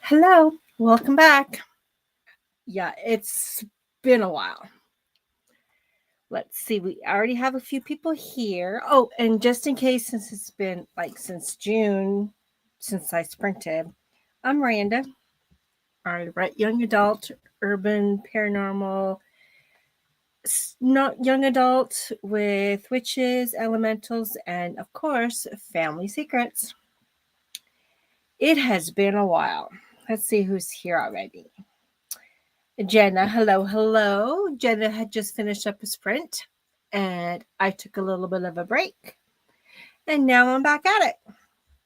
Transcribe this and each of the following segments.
Hello, welcome back. Yeah, it's been a while. Let's see, we already have a few people here. Oh, and just in case, since it's been since June, since I sprinted, I'm Miranda. I write young adult, urban, paranormal, not young adult with witches, elementals, and of course, family secrets. It has been a while. Let's see who's here already. Jenna, hello, hello. Jenna had just finished up a sprint and I took a little bit of a break. And now I'm back at it.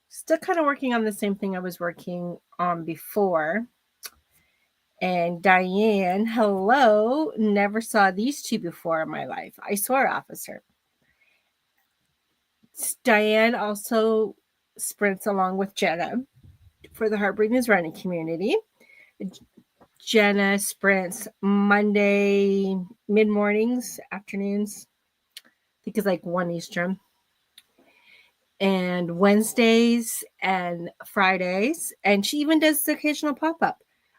Still kind of working on the same thing I was working on before. And Diane, hello. Never saw these two before in my life. I swear, officer. Diane also sprints along with Jenna for the Heartbreakers running community. Jenna sprints Monday mid mornings, afternoons. I think it's like 1 Eastern. And Wednesdays and Fridays. And she even does the occasional pop up.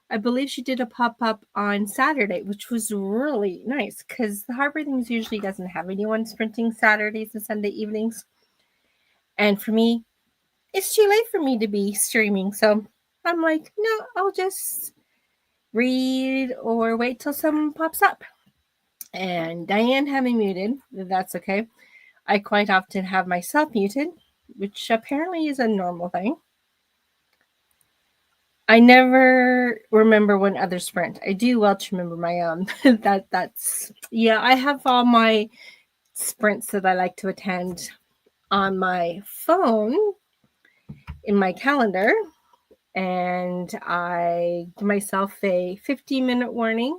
I believe she did a pop up on Saturday, which was really nice because the Heartbreakers usually doesn't have anyone sprinting Saturdays and Sunday evenings. And for me, it's too late for me to be streaming. So I'm like, no, I'll just read or wait till someone pops up. And Diane had me muted. That's okay. I quite often have myself muted, which apparently is a normal thing. I never remember when others sprint. I do well to remember my own. That's yeah, I have all my sprints that I like to attend on my phone in my calendar, and I give myself a 15-minute warning,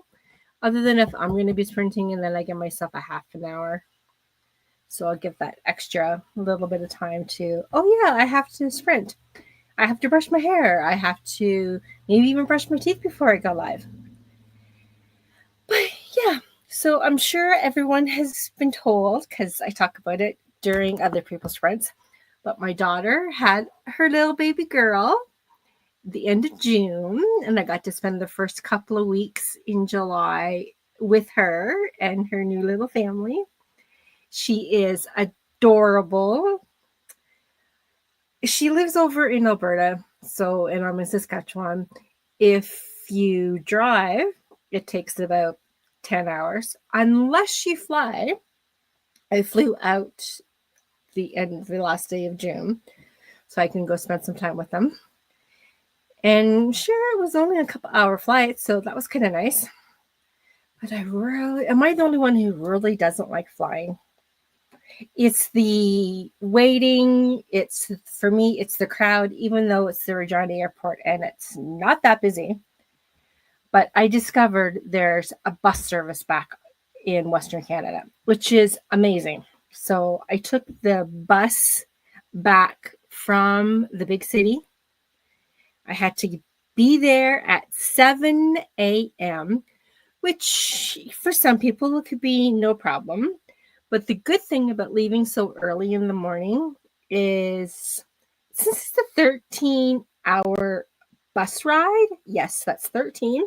other than if I'm going to be sprinting, and then I give myself a half an hour. So I'll give that extra little bit of time to, oh yeah, I have to sprint. I have to brush my hair. I have to maybe even brush my teeth before I go live. But yeah, so I'm sure everyone has been told because I talk about it during other people's sprints. But my daughter had her little baby girl the end of June, and I got to spend the first couple of weeks in July with her and her new little family. She is adorable. She lives over in Alberta, and I'm in Saskatchewan. If you drive, it takes about 10 hours, unless you fly. I flew out the last day of June, so I can go spend some time with them. And sure, it was only a couple hour flight, so that was kind of nice. But am I the only one who really doesn't like flying? It's the waiting. For me, it's the crowd, even though it's the Regina Airport and it's not that busy. But I discovered there's a bus service back in Western Canada, which is amazing. So I took the bus back from the big city. I had to be there at 7 a.m., which for some people could be no problem. But the good thing about leaving so early in the morning is, since it's a 13-hour bus ride, yes, that's 13.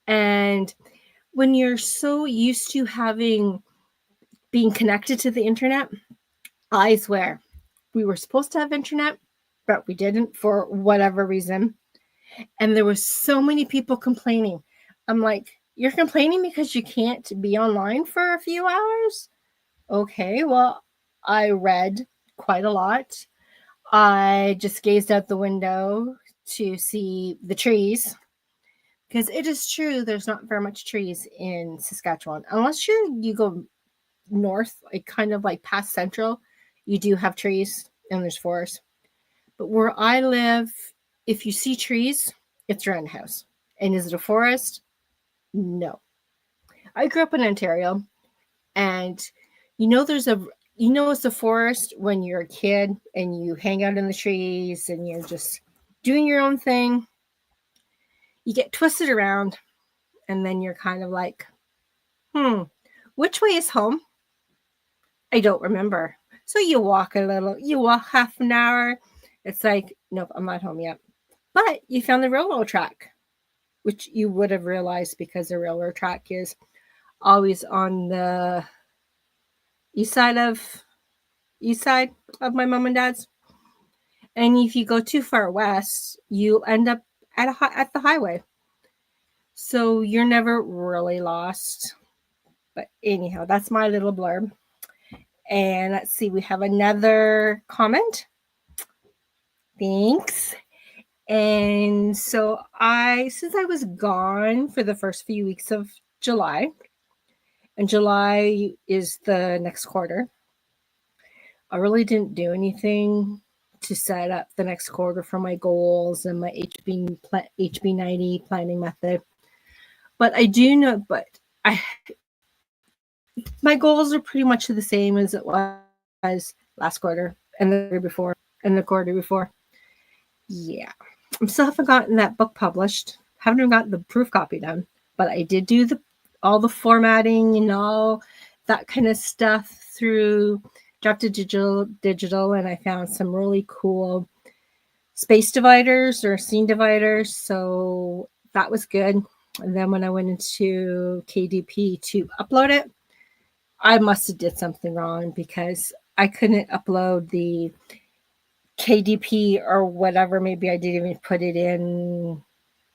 And when you're so used to being connected to the internet, I swear, we were supposed to have internet, but we didn't for whatever reason. And there was so many people complaining. I'm like, you're complaining because you can't be online for a few hours? Okay, well, I read quite a lot. I just gazed out the window to see the trees, because it is true there's not very much trees in Saskatchewan. Unless you go north, like kind of like past Central, you do have trees and there's forest. But where I live, if you see trees, it's around the house. And is it a forest? No. I grew up in Ontario, and it's a forest when you're a kid and you hang out in the trees and you're just doing your own thing. You get twisted around, and then you're kind of like, which way is home? I don't remember. So you walk half an hour. It's like, nope, I'm not home yet. But you found the railroad track, which you would have realized because the railroad track is always on the east side of east side of my mom and dad's. And if you go too far west, you end up at the highway. So you're never really lost. But anyhow, that's my little blurb. And let's see, we have another comment. Thanks. And so since I was gone for the first few weeks of July, and July is the next quarter, I really didn't do anything to set up the next quarter for my goals and my HB90 planning method. But I do know, I my goals are pretty much the same as it was last quarter and the quarter before and the quarter before. Yeah. I still haven't gotten that book published. Haven't even got the proof copy done. But I did do all the formatting and all that kind of stuff through Drop to Digital, and I found some really cool space dividers or scene dividers. So that was good. And then when I went into KDP to upload it, I must have did something wrong because I couldn't upload the KDP or whatever. Maybe I didn't even put it in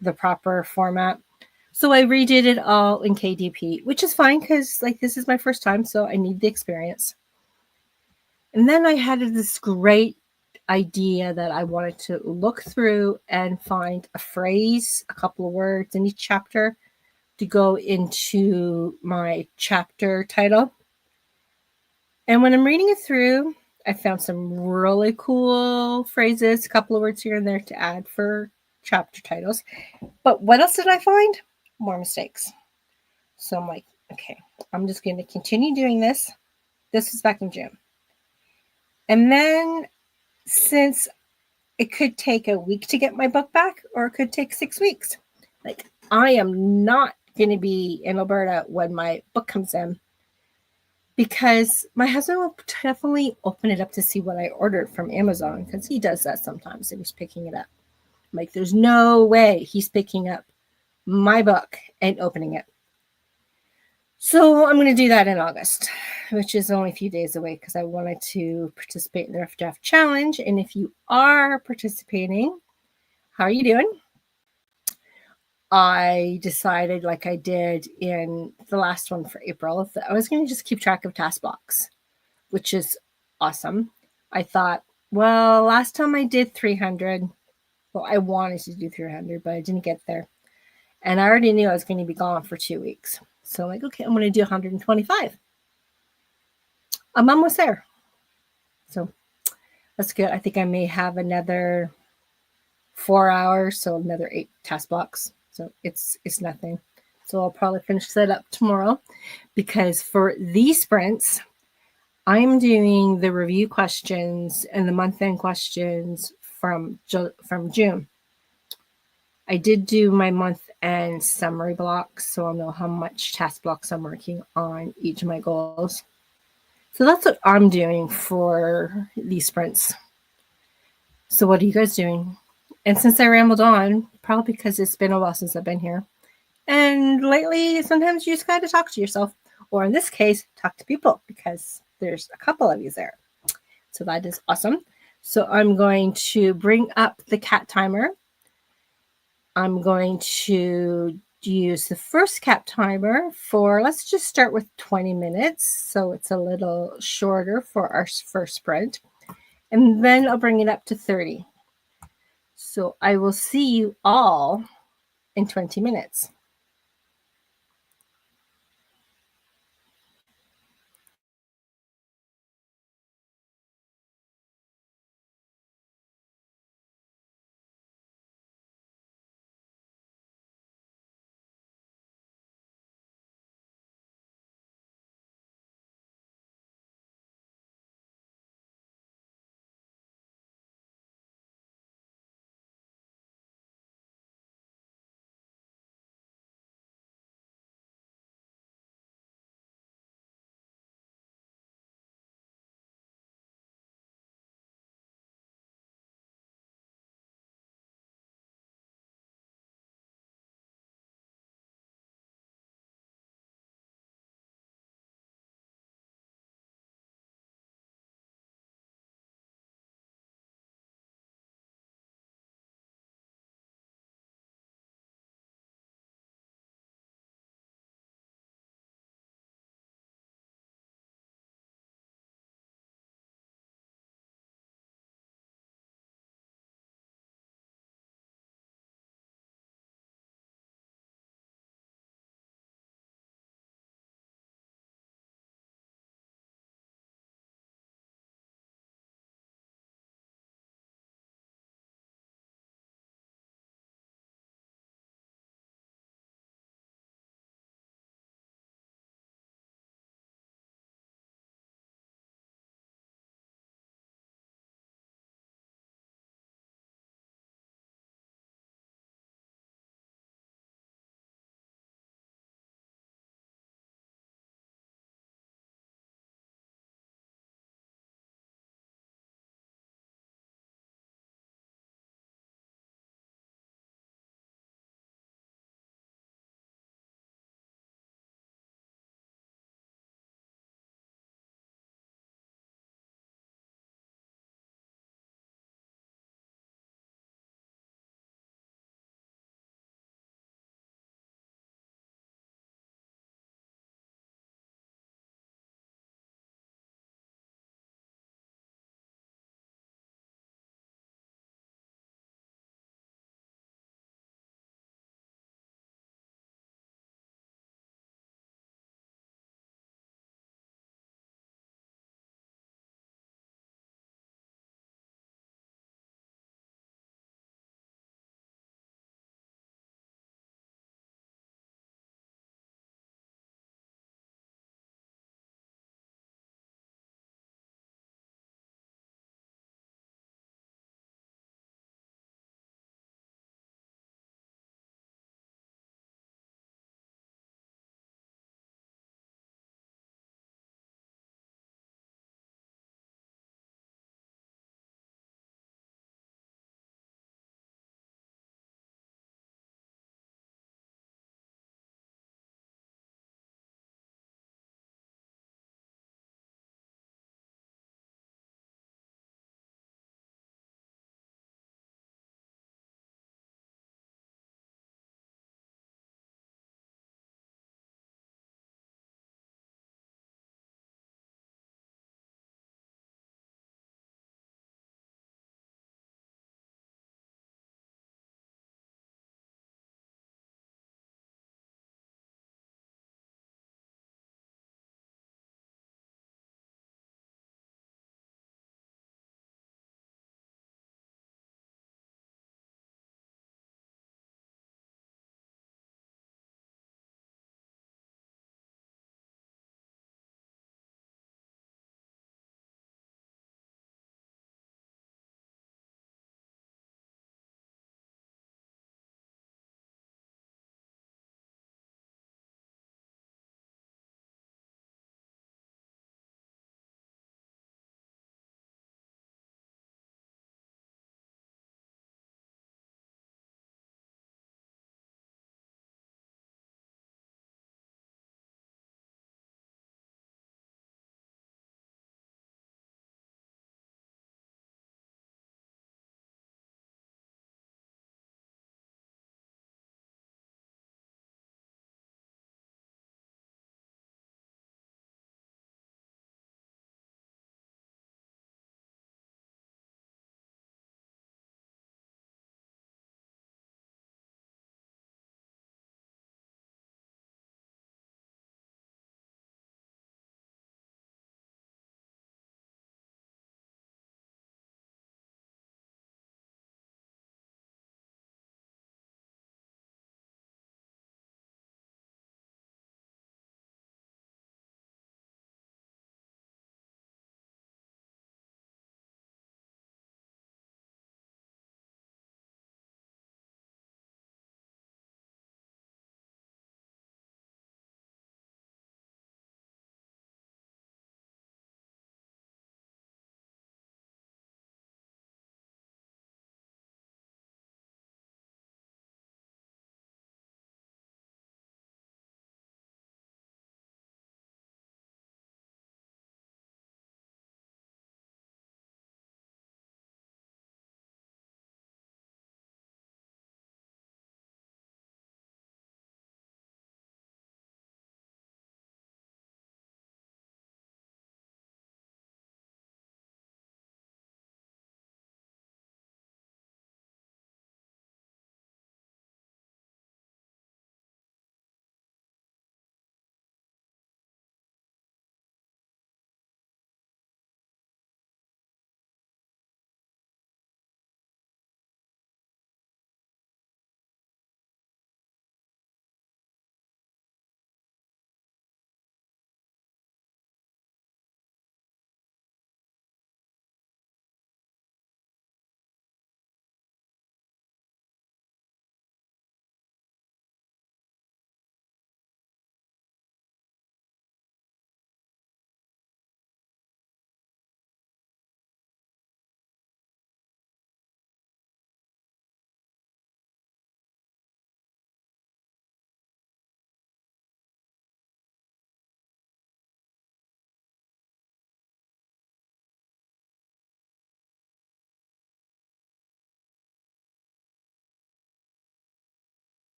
the proper format. So I redid it all in KDP, which is fine because like this is my first time, so I need the experience. And then I had this great idea that I wanted to look through and find a phrase, a couple of words in each chapter to go into my chapter title. And when I'm reading it through, I found some really cool phrases, a couple of words here and there to add for chapter titles. But what else did I find? More mistakes. So I'm like, okay, I'm just going to continue doing this. This was back in June. And then since it could take a week to get my book back, or it could take 6 weeks, like I am not going to be in Alberta when my book comes in, because my husband will definitely open it up to see what I ordered from Amazon, because he does that sometimes and he's picking it up. Like there's no way he's picking up my book and opening it. So I'm going to do that in August, which is only a few days away, because I wanted to participate in the Rough Draft Challenge. And if you are participating, how are you doing? I decided, like I did in the last one for April, that I was going to just keep track of task blocks, which is awesome. I thought, well, last time I did 300. Well, I wanted to do 300, but I didn't get there. And I already knew I was going to be gone for 2 weeks. So I'm like, okay, I'm going to do 125. I'm almost there. So that's good. I think I may have another 4 hours, so another 8 task blocks. So it's nothing. So I'll probably finish that up tomorrow, because for these sprints, I'm doing the review questions and the month-end questions from June. I did do my month-end summary blocks, so I'll know how much task blocks I'm working on each of my goals. So that's what I'm doing for these sprints. So what are you guys doing? And since I rambled on, probably because it's been a while since I've been here, and lately sometimes you just got to talk to yourself, or in this case, talk to people, because there's a couple of you there. So that is awesome. So I'm going to bring up the cat timer. I'm going to use the first cat timer for, let's just start with 20 minutes. So it's a little shorter for our first sprint. And then I'll bring it up to 30. So I will see you all in 20 minutes.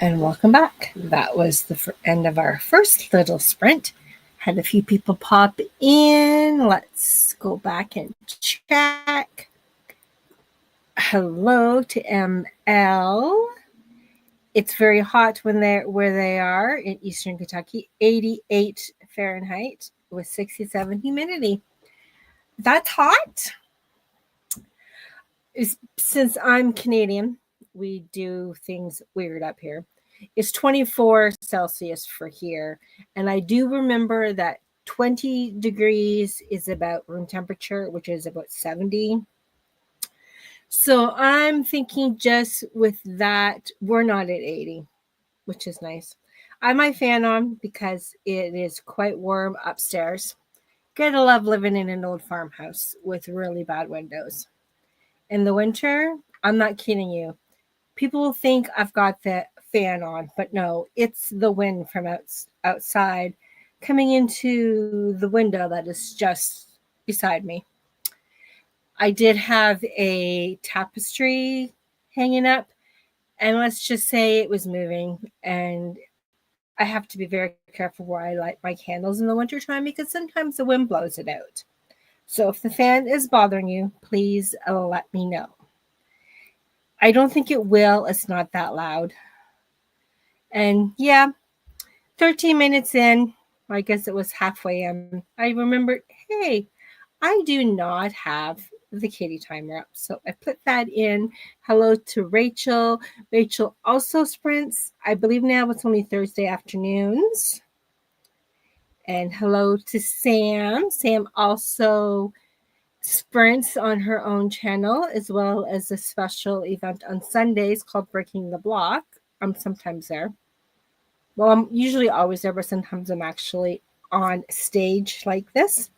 And welcome back. That was the end of our first little sprint. Had a few people pop in. Let's go back and check. Hello to ML. It's very hot when they're where they are in Eastern Kentucky, 88 Fahrenheit with 67 humidity. That's hot. Since I'm Canadian, we do things weird up here. It's 24 Celsius for here. And I do remember that 20 degrees is about room temperature, which is about 70. So I'm thinking just with that, we're not at 80, which is nice. I have my fan on because it is quite warm upstairs. Gotta love living in an old farmhouse with really bad windows. In the winter, I'm not kidding you. People think I've got the fan on, but no, it's the wind from outside coming into the window that is just beside me. I did have a tapestry hanging up, and let's just say it was moving, and I have to be very careful where I light my candles in the wintertime because sometimes the wind blows it out. So if the fan is bothering you, please let me know. I don't think it will. It's not that loud. And yeah, 13 minutes in, I guess it was halfway in, I remembered, hey, I do not have the kitty timer up. So I put that in. Hello to Rachel. Rachel also sprints. I believe now it's only Thursday afternoons. And hello to Sam. Sam also sprints on her own channel, as well as a special event on Sundays called Breaking the Block. I'm sometimes there. Well, I'm usually always there, but sometimes I'm actually on stage like this.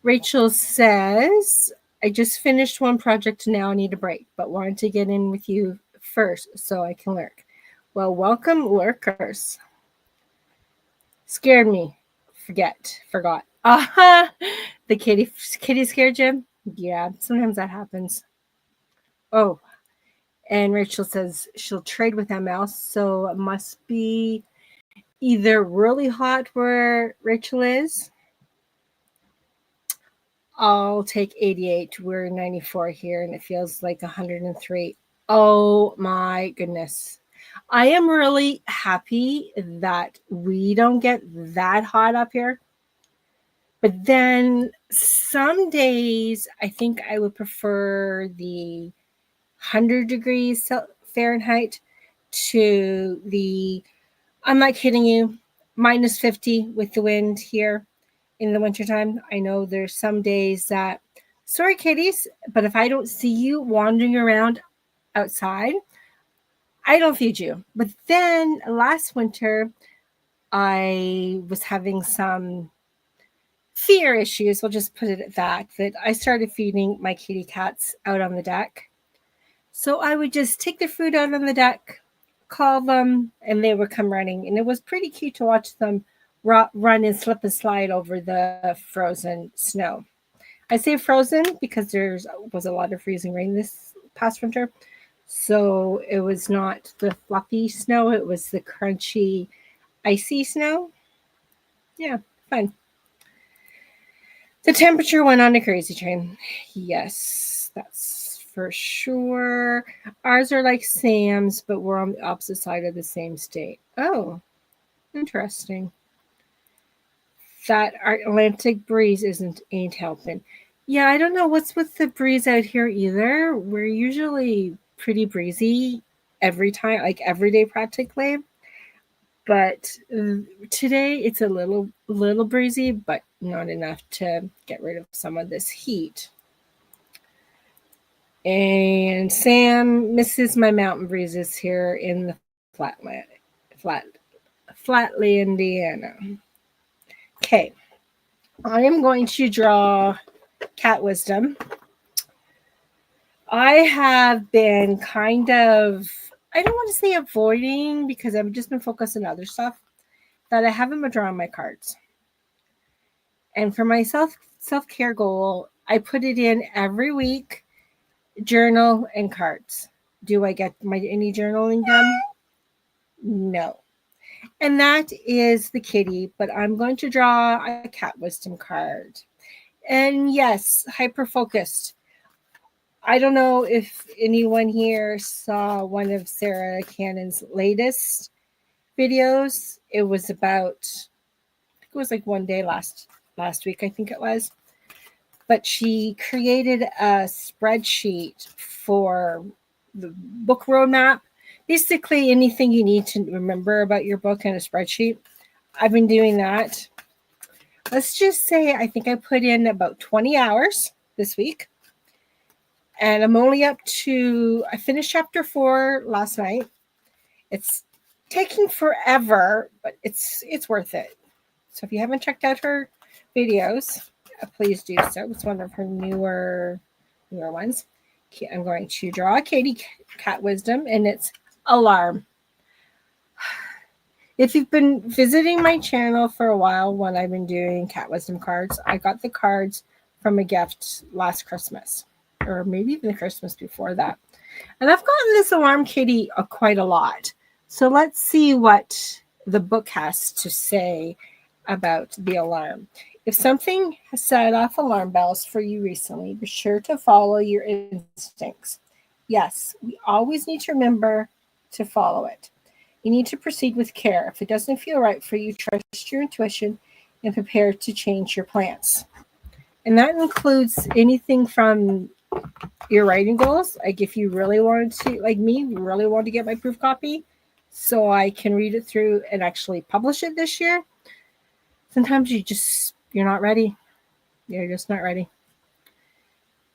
Rachel says, I just finished one project, now I need a break, but wanted to get in with you first so I can lurk. Well, welcome, lurkers. Scared me. Forgot. The kitty scared you? Yeah, sometimes that happens. Oh, and Rachel says she'll trade with ML, so it must be either really hot where Rachel is. I'll take 88. We're 94 here, and it feels like 103. Oh my goodness. I am really happy that we don't get that hot up here. But then some days, I think I would prefer the 100 degrees Fahrenheit to the, I'm not kidding you, minus 50 with the wind here in the wintertime. I know there's some days that, sorry, kitties, but if I don't see you wandering around outside, I don't feed you. But then last winter, I was having some fear issues. We'll just put it at that I started feeding my kitty cats out on the deck. So I would just take the food out on the deck, call them, and they would come running. And it was pretty cute to watch them run and slip and slide over the frozen snow. I say frozen because there was a lot of freezing rain this past winter. So it was not the fluffy snow, it was the crunchy, icy snow. Yeah, fun. The temperature went on a crazy train. Yes, that's for sure. Ours are like Sam's, but we're on the opposite side of the same state. Oh, interesting. That Atlantic breeze ain't helping. Yeah, I don't know what's with the breeze out here either. We're usually pretty breezy every time, like every day practically. But today it's a little breezy, but not enough to get rid of some of this heat. And Sam misses my mountain breezes here in the Flatley, Indiana. Okay, I am going to draw cat wisdom. I have been kind of, I don't want to say avoiding because I've just been focused on other stuff, that I haven't been drawing my cards. And for my self-care goal, I put it in every week, journal and cards. Do I get any journaling done? No. And that is the kitty, but I'm going to draw a cat wisdom card. And yes, hyper focused. I don't know if anyone here saw one of Sarah Cannon's latest videos. It was about, I think it was like one day last week, I think it was. But she created a spreadsheet for the book roadmap. Basically, anything you need to remember about your book in a spreadsheet. I've been doing that. Let's just say I think I put in about 20 hours this week. And I'm only up to, I finished chapter 4 last night. It's taking forever, but it's worth it. So if you haven't checked out her videos, please do so. It's one of her newer ones. Okay, I'm going to draw a kitty cat wisdom, and it's alarm. If you've been visiting my channel for a while when I've been doing cat wisdom cards, I got the cards from a gift last Christmas, or maybe even the Christmas before that. And I've gotten this alarm kitty quite a lot. So let's see what the book has to say about the alarm. If something has set off alarm bells for you recently, be sure to follow your instincts. Yes, we always need to remember to follow it. You need to proceed with care. If it doesn't feel right for you, trust your intuition and prepare to change your plans. And that includes anything from your writing goals. Like if you really wanted to, like me, really want to get my proof copy so I can read it through and actually publish it this year. Sometimes you're not ready. You're just not ready.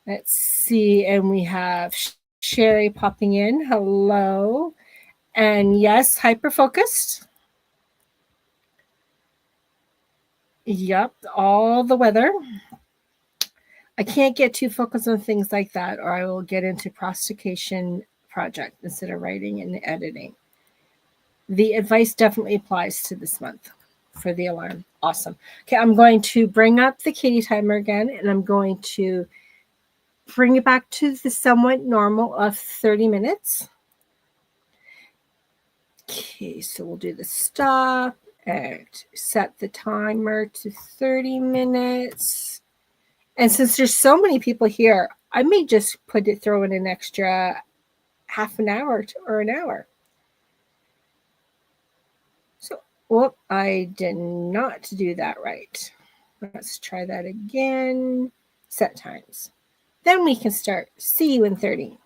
Let's see. And we have Sherry popping in. Hello. And yes, hyper focused. Yep, all the weather. I can't get too focused on things like that, or I will get into prosecution project instead of writing and editing. The advice definitely applies to this month for the alarm. Awesome. Okay, I'm going to bring up the kitty timer again, and I'm going to bring it back to the somewhat normal of 30 minutes. Okay, so we'll do the stop and set the timer to 30 minutes. And since there's so many people here, I may just throw in an extra half an hour or an hour. So, whoop, I did not do that right. Let's try that again. Set times. Then we can start. See you in 30.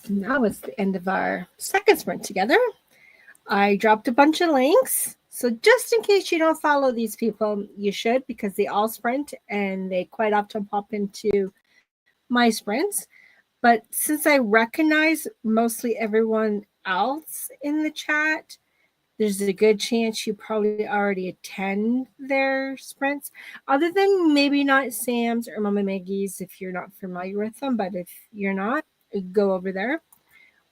Now it's the end of our second sprint together. I dropped a bunch of links. So just in case you don't follow these people, you should, because they all sprint and they quite often pop into my sprints. But since I recognize mostly everyone else in the chat, there's a good chance you probably already attend their sprints, other than maybe not Sam's or Mama Maggie's if you're not familiar with them. But if you're not, go over there.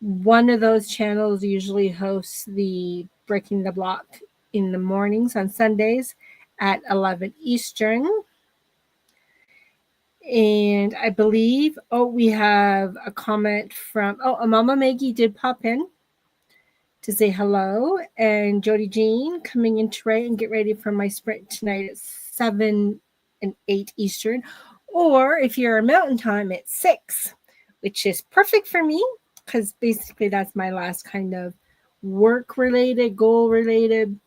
One of those channels usually hosts the Breaking the Block in the mornings on Sundays at 11 Eastern. And I believe, we have a comment from, Mama Maggie did pop in to say hello. And Jody Jean coming in to write and get ready for my sprint tonight at 7 and 8 Eastern. Or if you're a mountain time, at 6, which is perfect for me because basically that's my last kind of work-related, goal-related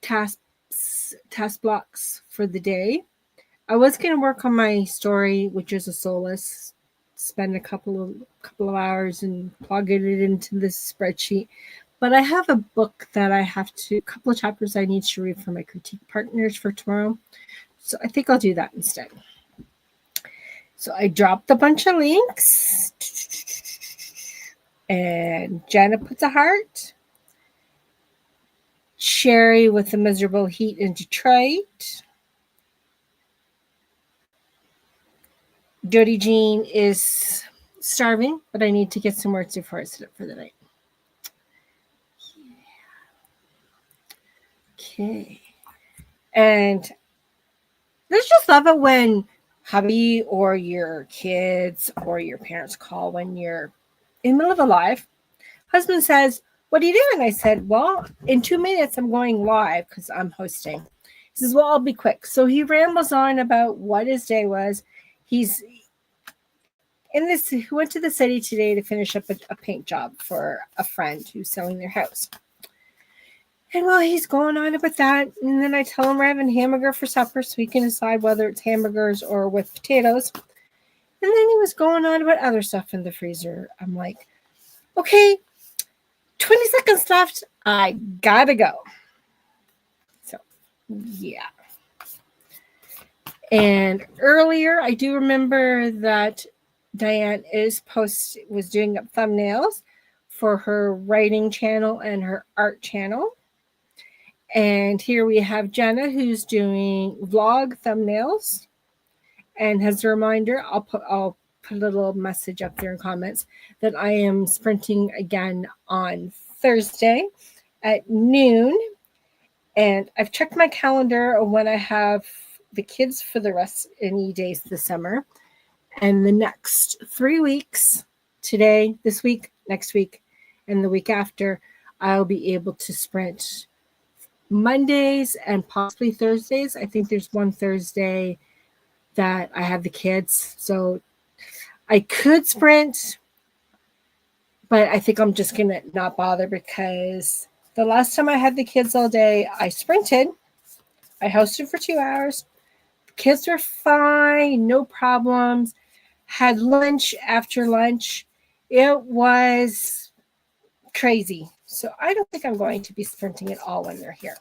task blocks for the day. I was going to work on my story, which is a solace, spend a couple of hours and plug it into this spreadsheet. But I have a book that I have to, a couple of chapters I need to read for my critique partners for tomorrow. So I think I'll do that instead. So I dropped a bunch of links. And Jenna puts a heart. Sherry with the miserable heat in Detroit. Jody Jean is starving, but I need to get some words before I sit up for the night. Okay. And let's just love it when hubby or your kids or your parents call when you're in the middle of a live. Husband says, "What are you doing?" I said, "Well, in 2 minutes I'm going live because I'm hosting." He says, "Well, I'll be quick." So he rambles on about what his day was. He's he went to the city today to finish up a paint job for a friend who's selling their house. And while he's going on about that, and then I tell him we're having hamburger for supper so he can decide whether it's hamburgers or with potatoes. And then he was going on about other stuff in the freezer. I'm like, okay, 20 seconds left. I gotta go. So, yeah. And earlier, I do remember that Diane was doing up thumbnails for her writing channel and her art channel. And here we have Jenna who's doing vlog thumbnails. And as a reminder, I'll put a little message up there in comments that I am sprinting again on Thursday at noon. And I've checked my calendar of when I have the kids for the rest any days this summer. And the next 3 weeks, today, this week, next week, and the week after, I'll be able to sprint Mondays and possibly Thursdays. I think there's one Thursday that I have the kids. So I could sprint, but I think I'm just going to not bother because the last time I had the kids all day, I sprinted. I hosted for 2 hours. The kids were fine, no problems. Had lunch after lunch. It was crazy. So I don't think I'm going to be sprinting at all when they're here.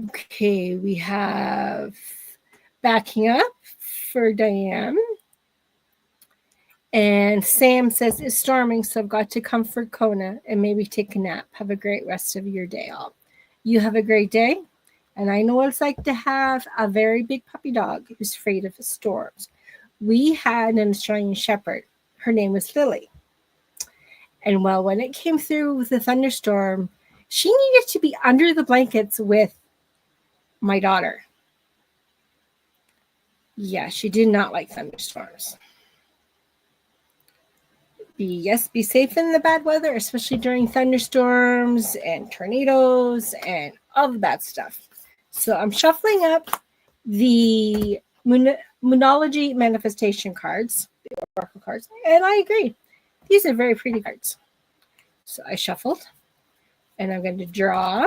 Okay, we have backing up for Diane. And Sam says, it's storming, so I've got to comfort Kona and maybe take a nap. Have a great rest of your day all. You have a great day. And I know what it's like to have a very big puppy dog who's afraid of storms. We had an Australian Shepherd. Her name was Lily. And well, when it came through with the thunderstorm, she needed to be under the blankets with my daughter. Yeah, she did not like thunderstorms. Be safe in the bad weather, especially during thunderstorms and tornadoes and all the bad stuff. So I'm shuffling up the Moonology manifestation cards, the oracle cards, and I agree. These are very pretty cards. So I shuffled, and I'm going to draw.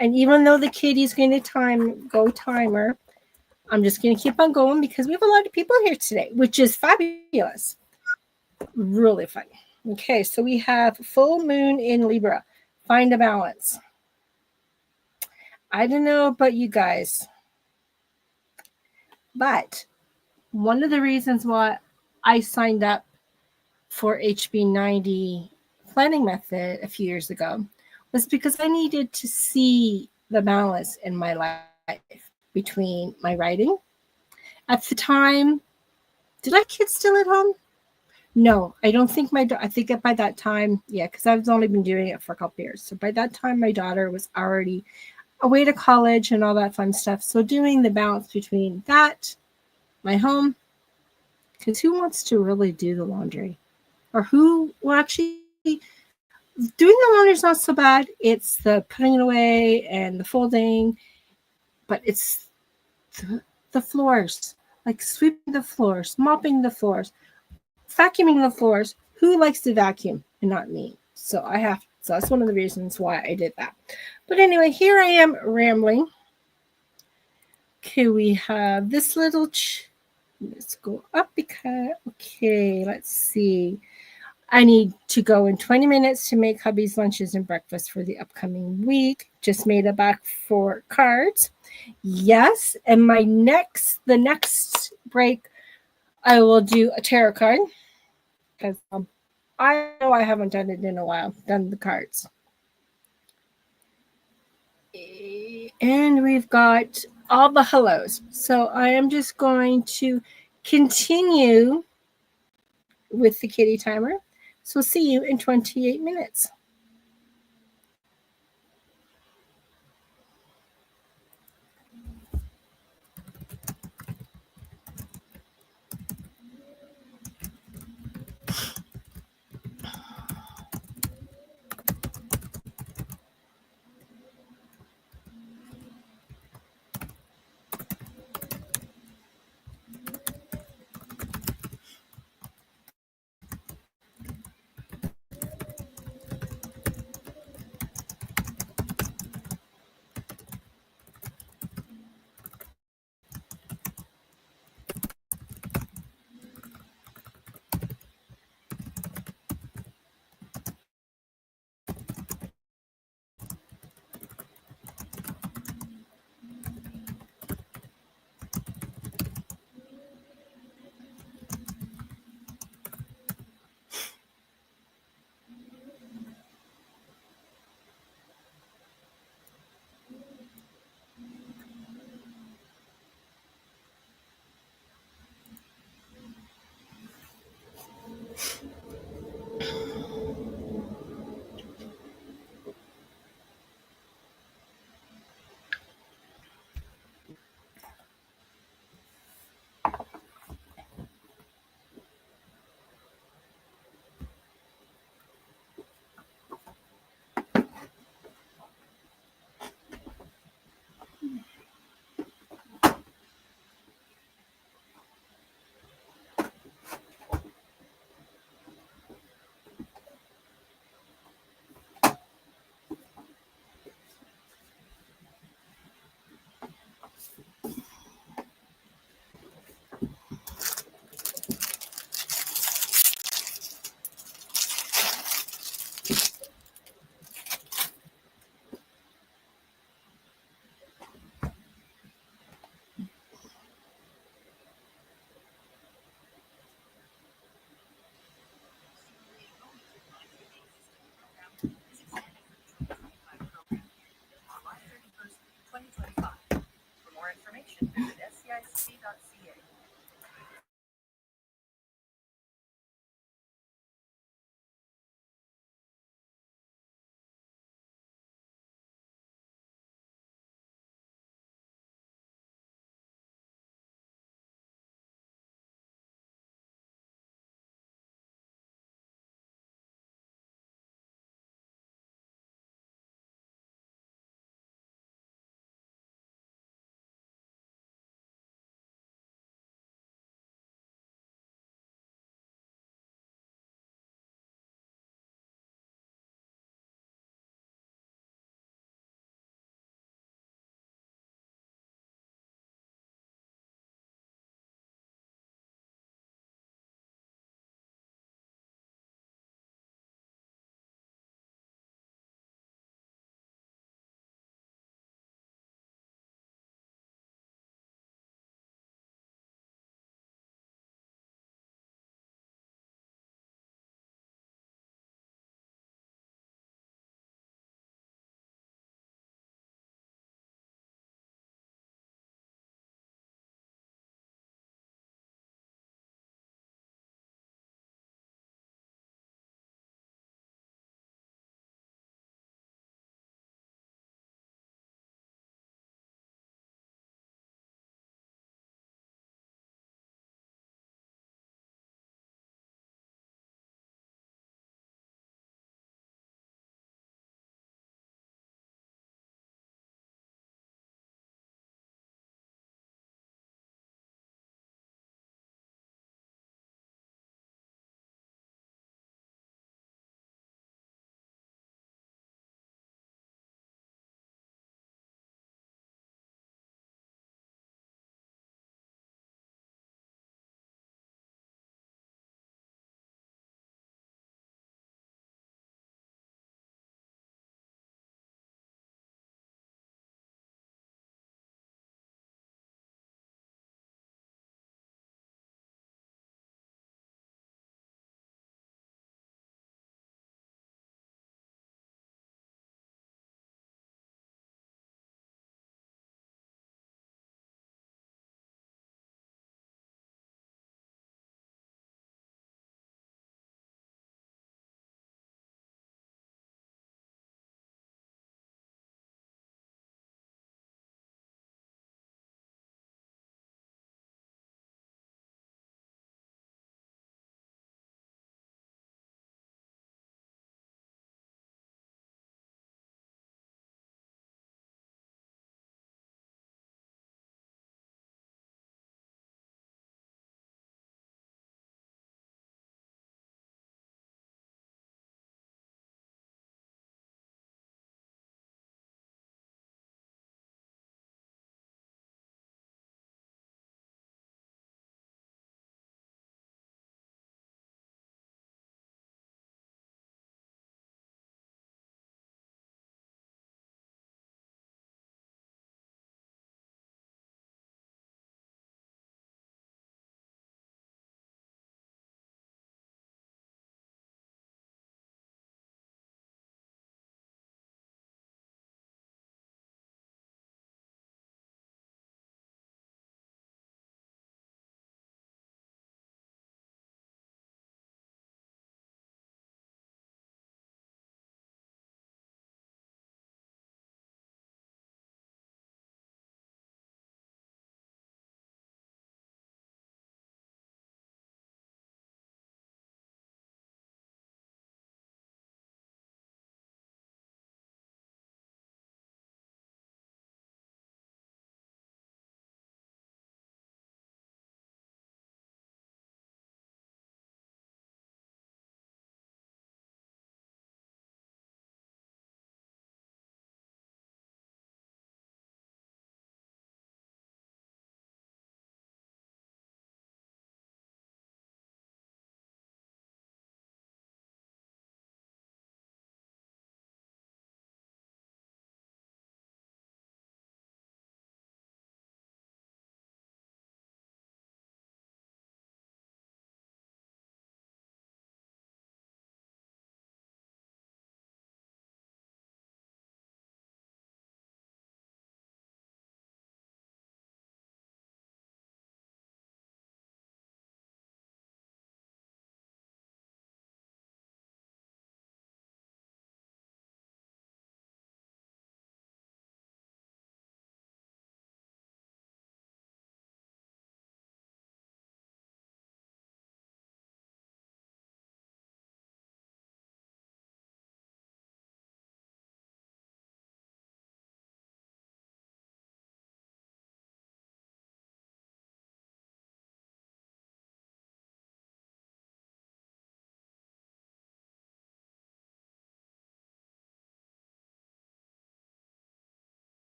And even though the kitty's going to go timer, I'm just going to keep on going because we have a lot of people here today, which is fabulous. Really fun. Okay, so we have full moon in Libra. Find a balance. I don't know about you guys, but one of the reasons why I signed up for HB90 planning method a few years ago was because I needed to see the balance in my life between my writing. At the time, did I have kids still at home? No, I don't think I think by that time, yeah, because I've only been doing it for a couple years. So by that time, my daughter was already away to college and all that fun stuff. So doing the balance between that, my home, because who wants to really do the laundry? Or who will actually doing the laundry is not so bad. It's the putting it away and the folding, but it's the floors, like sweeping the floors, mopping the floors, vacuuming the floors. Who likes to vacuum and not me? So I have. So that's one of the reasons why I did that. But anyway, here I am rambling. Okay, we have this little. Let's go up because. Okay, let's see. I need to go in 20 minutes to make hubby's lunches and breakfast for the upcoming week. Just made a back for cards. Yes, and the next break, I will do a tarot card because I know I haven't done it in a while. Done the cards, and we've got all the hellos. So I am just going to continue with the kitty timer. So see you in 28 minutes.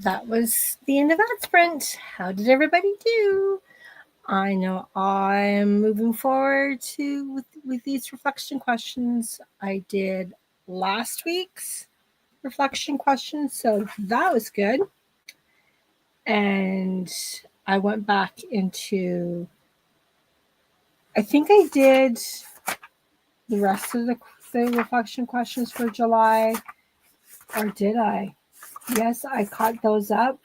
that was the end of that sprint. How did everybody do? I know I'm moving forward with these reflection questions. I did last week's reflection questions, so that was good. And I went back into, I think I did the rest of the reflection questions for July, or did I? Yes, I caught those up.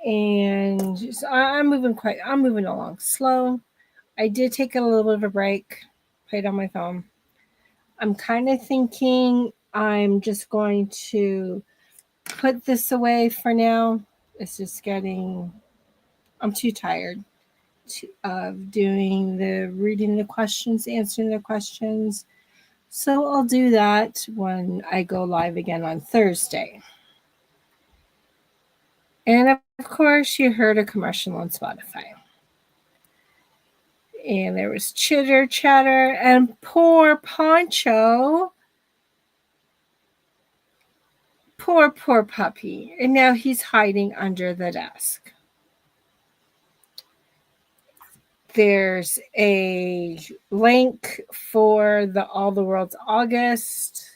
And so I'm moving along slow. I did take a little bit of a break, played on my phone. I'm kind of thinking I'm just going to put this away for now. It's just I'm too tired of doing reading the questions, answering the questions. So I'll do that when I go live again on Thursday. And of course, you heard a commercial on Spotify. And there was chitter chatter, and poor Poncho. Poor puppy. And now he's hiding under the desk. There's a link for All the World's August.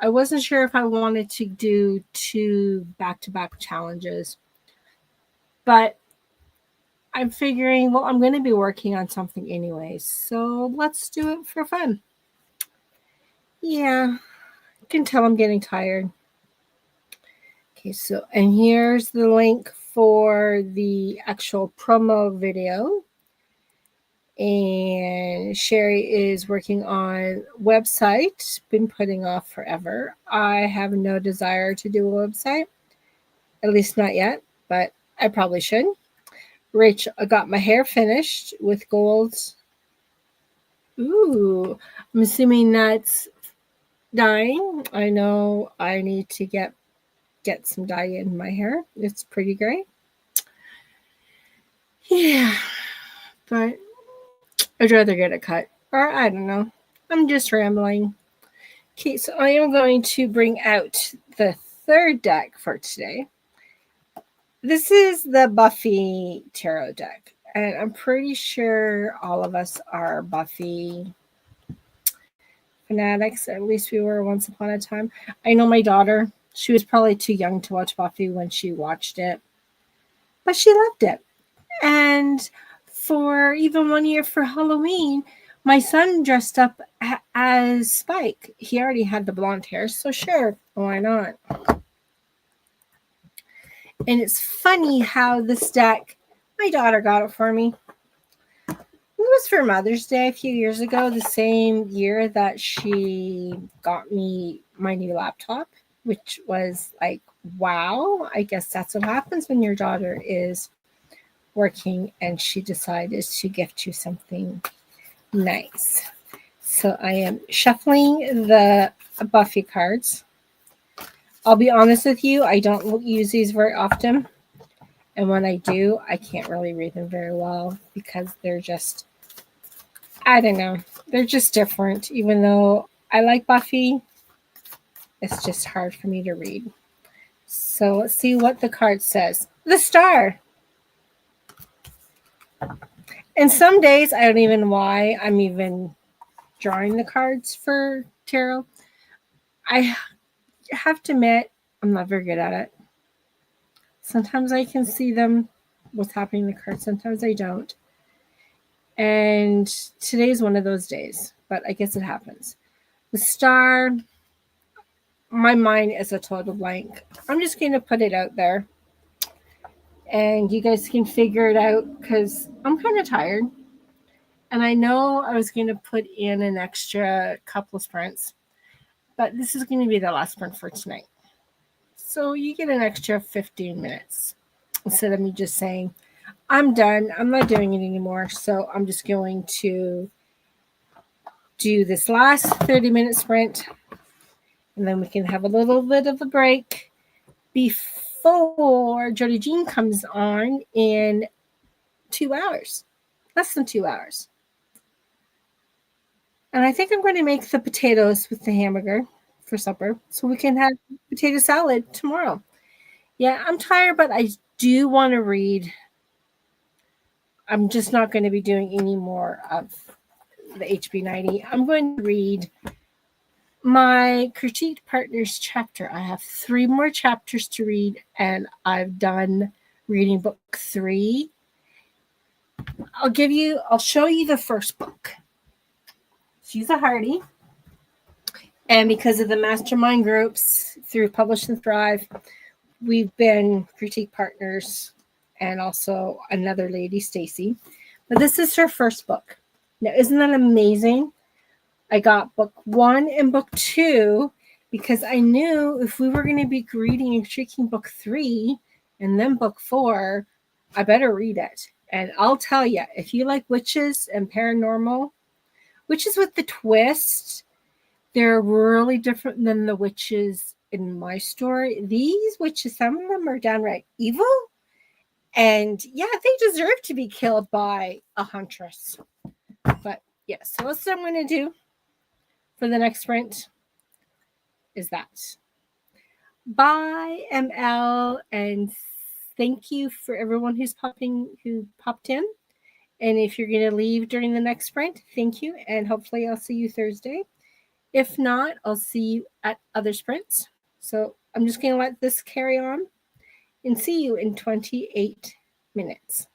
I wasn't sure if I wanted to do 2 back-to-back challenges, but I'm figuring, well, I'm going to be working on something anyway, so let's do it for fun. Yeah, you can tell I'm getting tired. Okay, so, and here's the link for the actual promo video. And Sherry is working on website, been putting off forever. I have no desire to do a website, at least not yet, but I probably should. Rachel, I got my hair finished with gold. Ooh, I'm assuming that's dyeing. I know I need to get some dye in my hair. It's pretty gray. Yeah, but I'd rather get it cut. Or I don't know. I'm just rambling. Okay, so I am going to bring out the third deck for today. This is the Buffy tarot deck. And I'm pretty sure all of us are Buffy fanatics. At least we were once upon a time. I know my daughter, she was probably too young to watch Buffy when she watched it, but she loved it. And for even one year for Halloween, my son dressed up as Spike. He already had the blonde hair, so sure, why not? And it's funny how this deck, my daughter got it for me. It was for Mother's Day a few years ago, the same year that she got me my new laptop, which was like, wow, I guess that's what happens when your daughter is working and she decided to gift you something nice. So I am shuffling the Buffy cards. I'll be honest with you, I don't use these very often. And when I do, I can't really read them very well because they're just, I don't know, they're just different. Even though I like Buffy, it's just hard for me to read. So let's see what the card says. The Star. And some days I don't even know why I'm even drawing the cards for tarot. I have to admit, I'm not very good at it. Sometimes I can see them, what's happening in the cards. Sometimes I don't. And today's one of those days, but I guess it happens. The Star, my mind is a total blank. I'm just going to put it out there. And you guys can figure it out because I'm kind of tired. And I know I was going to put in an extra couple of sprints, but this is going to be the last sprint for tonight. So you get an extra 15 minutes instead of me just saying, I'm done. I'm not doing it anymore. So I'm just going to do this last 30-minute sprint. And then we can have a little bit of a break before Jody Jean comes on in 2 hours. Less than 2 hours. And I think I'm going to make the potatoes with the hamburger for supper so we can have potato salad tomorrow. Yeah, I'm tired, but I do want to read. I'm just not going to be doing any more of the HB90. I'm going to read my critiqued partners chapter. I have 3 more chapters to read, and I've done reading book 3. I'll show you the first book. She's a Hardy. And because of the mastermind groups through Publish and Thrive, we've been critique partners, and also another lady, Stacy. But this is her first book. Now, isn't that amazing? I got book 1 and book 2 because I knew if we were going to be reading and critiquing book 3 and then book 4, I better read it. And I'll tell you, if you like witches and paranormal, witches with the twist, they're really different than the witches in my story. These witches, some of them are downright evil. And yeah, they deserve to be killed by a huntress. But yes, so that's what I'm going to do for the next sprint is that. Bye, ML, and thank you for everyone who popped in. And if you're going to leave during the next sprint, thank you. And hopefully I'll see you Thursday. If not, I'll see you at other sprints. So I'm just going to let this carry on and see you in 28 minutes.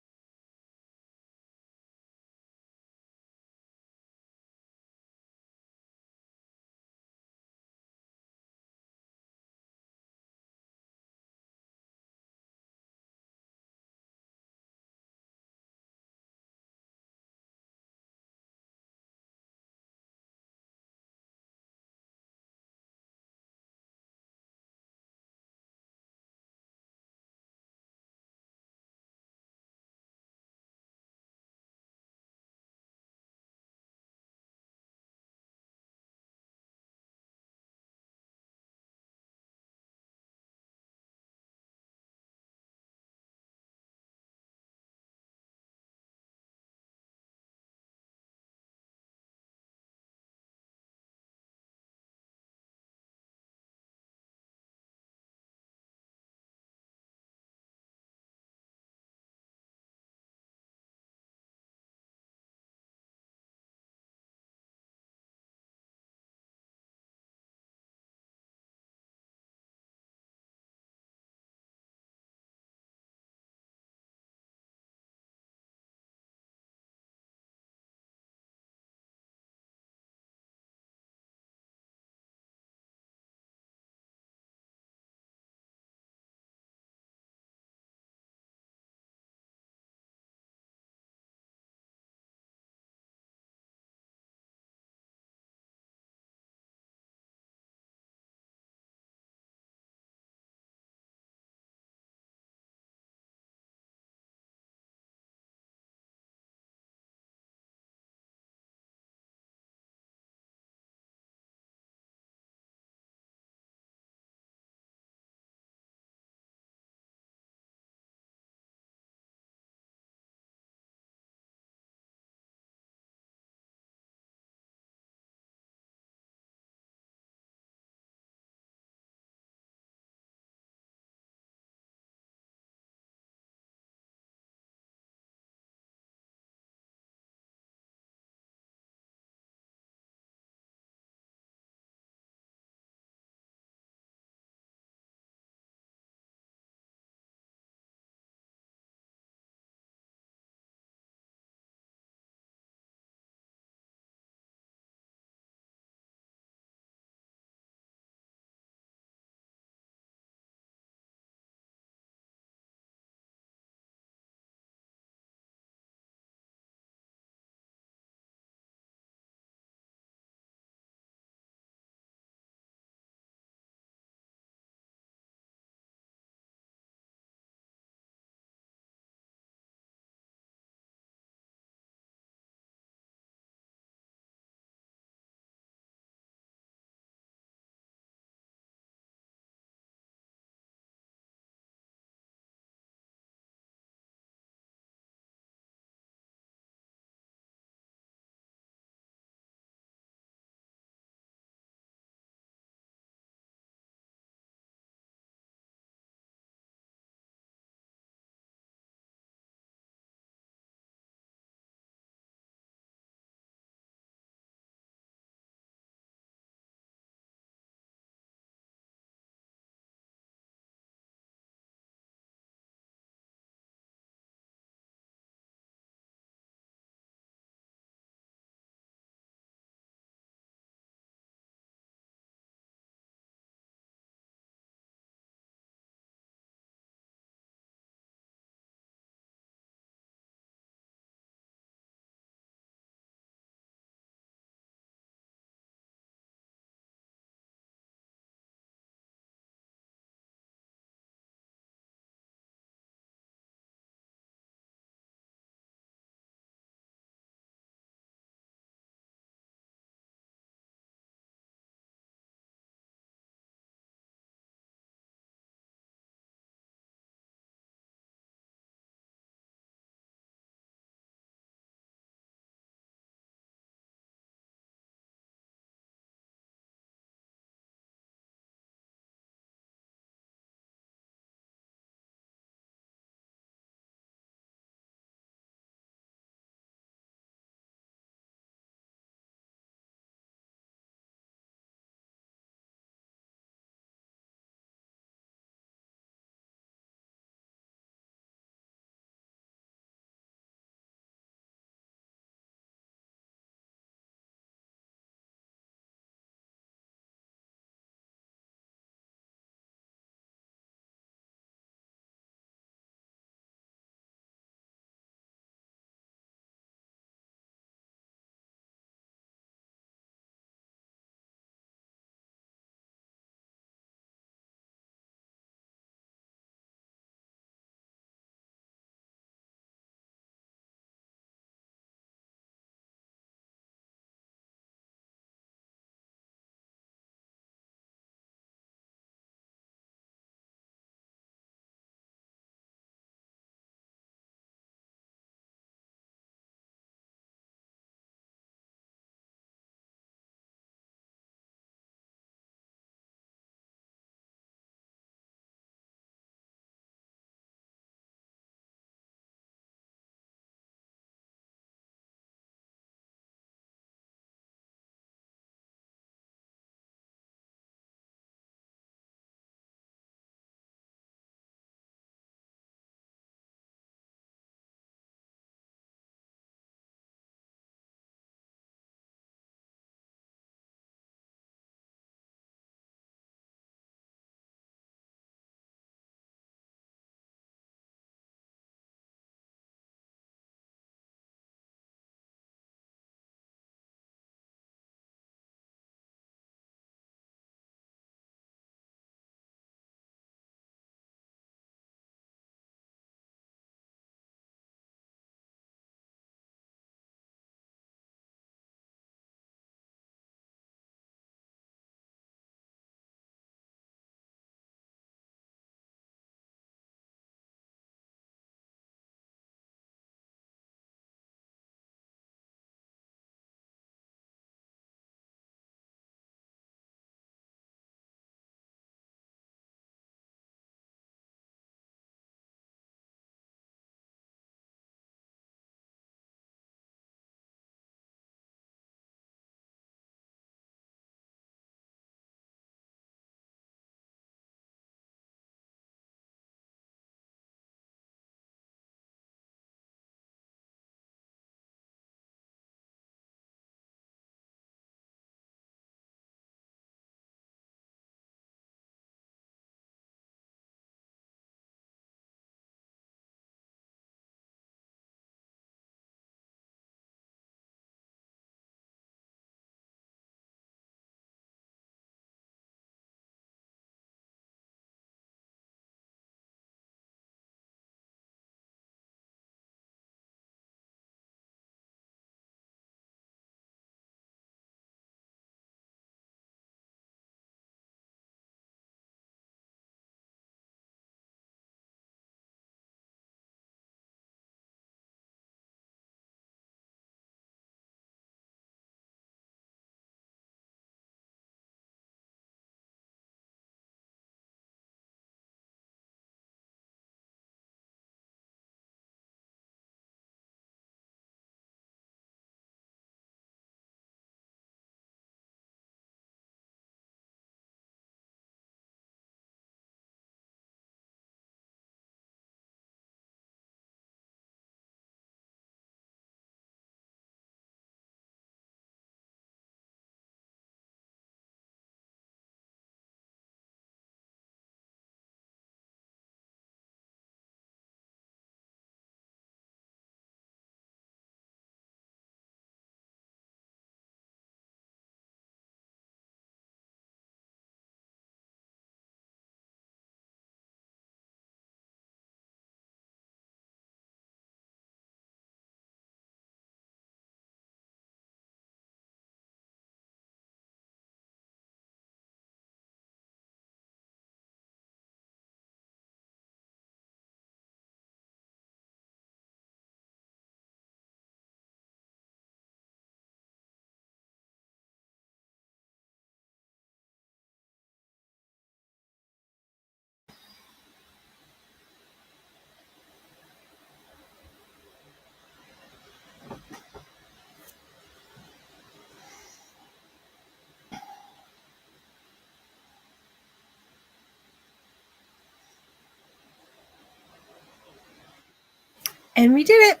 And we did it.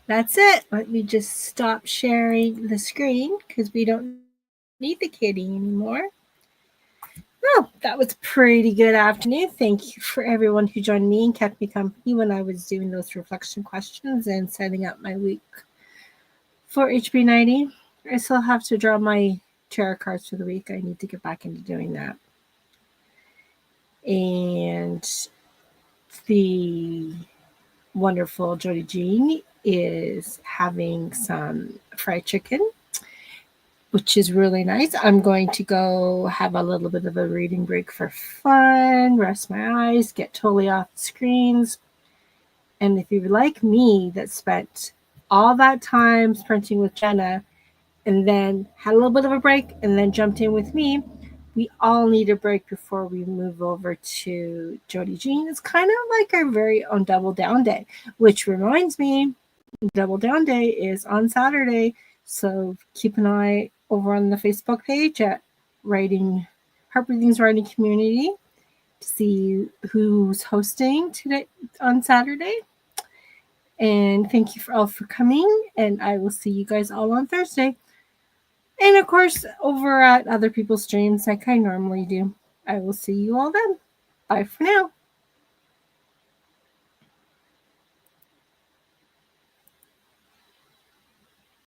That's it. Let me just stop sharing the screen because we don't need the kitty anymore. Well, that was pretty good afternoon. Thank you for everyone who joined me and kept me company when I was doing those reflection questions and setting up my week for HB90. I still have to draw my tarot cards for the week. I need to get back into doing that. And the wonderful Jody Jean is having some fried chicken, which is really nice. I'm going to go have a little bit of a reading break for fun, rest my eyes, get totally off the screens. And if you're like me that spent all that time sprinting with Jenna and then had a little bit of a break and then jumped in with me, we all need a break before we move over to Jody Jean. It's kind of like our very own Double Down Day, which reminds me, Double Down Day is on Saturday. So keep an eye over on the Facebook page at Heart Breathing's Writing Community to see who's hosting today on Saturday. And thank you all for coming, and I will see you guys all on Thursday. And of course, over at other people's streams like I normally do. I will see you all then. Bye for now.